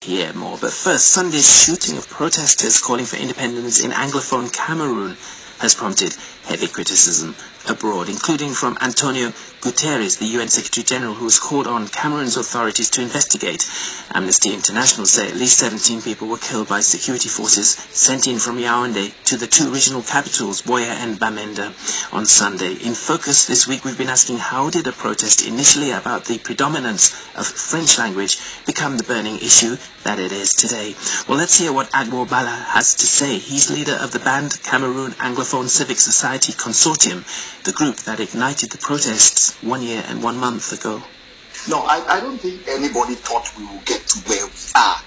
Hear more. But first, Sunday's shooting of protesters calling for independence in Anglophone Cameroon has prompted heavy criticism abroad, including from Antonio Guterres, the UN Secretary General, who has called on Cameroon's authorities to investigate. Amnesty International say at least 17 people were killed by security forces sent in from Yaoundé to the two regional capitals, Buea and Bamenda, on Sunday. In Focus this week, we've been asking, how did a protest initially about the predominance of French language become the burning issue that it is today? Well, let's hear what Balla has to say. He's leader of the banned Cameroon Anglophone Civic Society Consortium, the group that ignited the protests 1 year and 1 month ago. No, I don't think anybody thought we would get to where we are,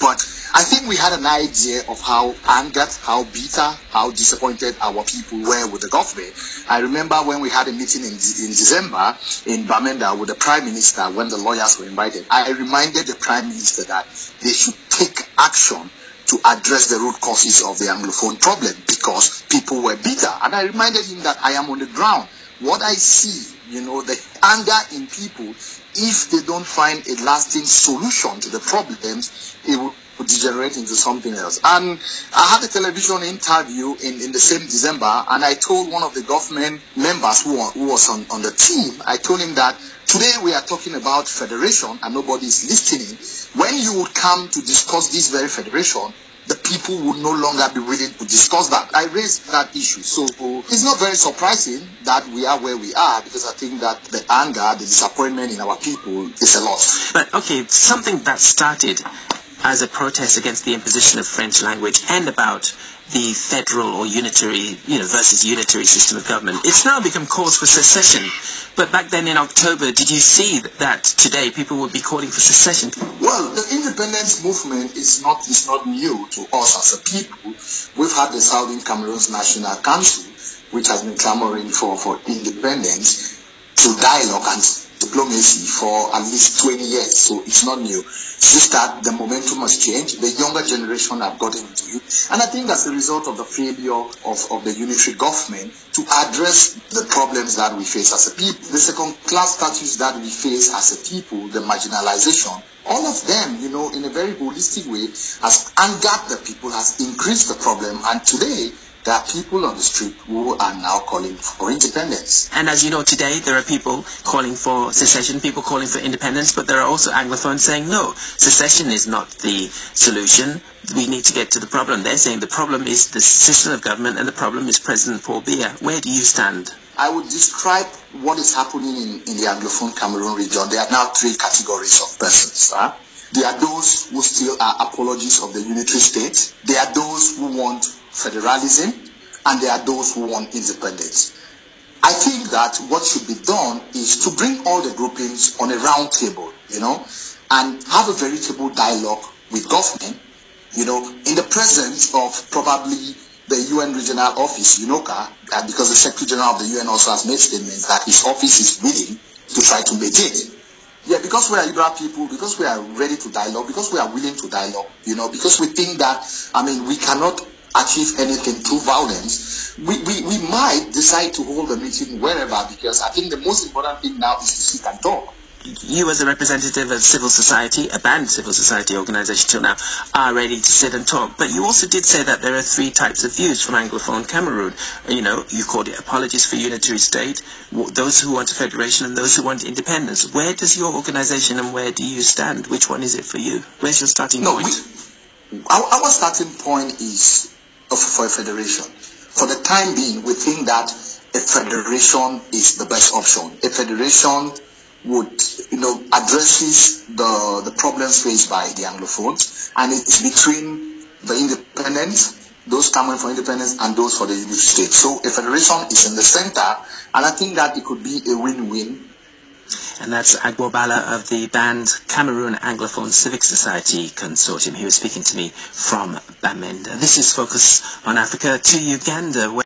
but I think we had an idea of how angered, how bitter, how disappointed our people were with the government. I remember when we had a meeting in December in Bamenda with the Prime Minister when the lawyers were invited. I reminded the Prime Minister that they should take action to address the root causes of the Anglophone problem because people were bitter. And I reminded him that I am on the ground. What I see, the anger in people, if they don't find a lasting solution to the problems, it will degenerate into something else. And I had a television interview in the same December, and I told one of the government members who was on the team, I told him that today we are talking about federation and nobody is listening. When you would come to discuss this very federation, the people would no longer be willing to discuss that. I raised that issue. So it's not very surprising that we are where we are, because I think that the anger, the disappointment in our people is a lot. But okay, something that started as a protest against the imposition of French language and about the federal or unitary, versus unitary system of government, it's now become cause for secession. But back then in October, did you see that today people would be calling for secession? Well, the independence movement is not new to us as a people. We've had the Southern Cameroon's National Council, which has been clamoring for independence through dialogue and diplomacy for at least 20 years, so it's not new. It's just that the momentum has changed. The younger generation have gotten into it, and I think as a result of the failure of the unitary government to address the problems that we face as a people, the second-class status that we face as a people, the marginalization, all of them, in a very holistic way, has angered the people, has increased the problem, and today there are people on the street who are now calling for independence. And as you know, today there are people calling for secession, people calling for independence, but there are also Anglophones saying, no, secession is not the solution. We need to get to the problem. They're saying the problem is the system of government and the problem is President Paul Biya. Where do you stand? I would describe what is happening in the Anglophone Cameroon region. There are now three categories of persons. There are those who still are apologists of the unitary state. There are those who want federalism, and there are those who want independence. I think that what should be done is to bring all the groupings on a round table, and have a veritable dialogue with government, in the presence of probably the UN regional office, UNOCA, because the Secretary General of the UN also has made statements that his office is willing to try to mediate. Yeah, because we are liberal people, because we are ready to dialogue, because we are willing to dialogue, because we think that, we cannot achieve anything through violence, we might decide to hold a meeting wherever, because I think the most important thing now is to sit and talk. You as a representative of civil society, a banned civil society organization till now, are ready to sit and talk. But you also did say that there are three types of views from Anglophone Cameroon. You called it apologists for unitary state, those who want a federation and those who want independence. Where does your organization and where do you stand? Which one is it for you? Where's your starting point? Our starting point is for a federation. For the time being, we think that a federation is the best option. A federation would, addresses the problems faced by the Anglophones, and it's between the independents, those coming for independence, and those for the unitary state. So a federation is in the center, and I think that it could be a win-win. And that's Balla of the banned Cameroon Anglophone Civic Society Consortium. He was speaking to me from Bamenda. This is Focus on Africa to Uganda.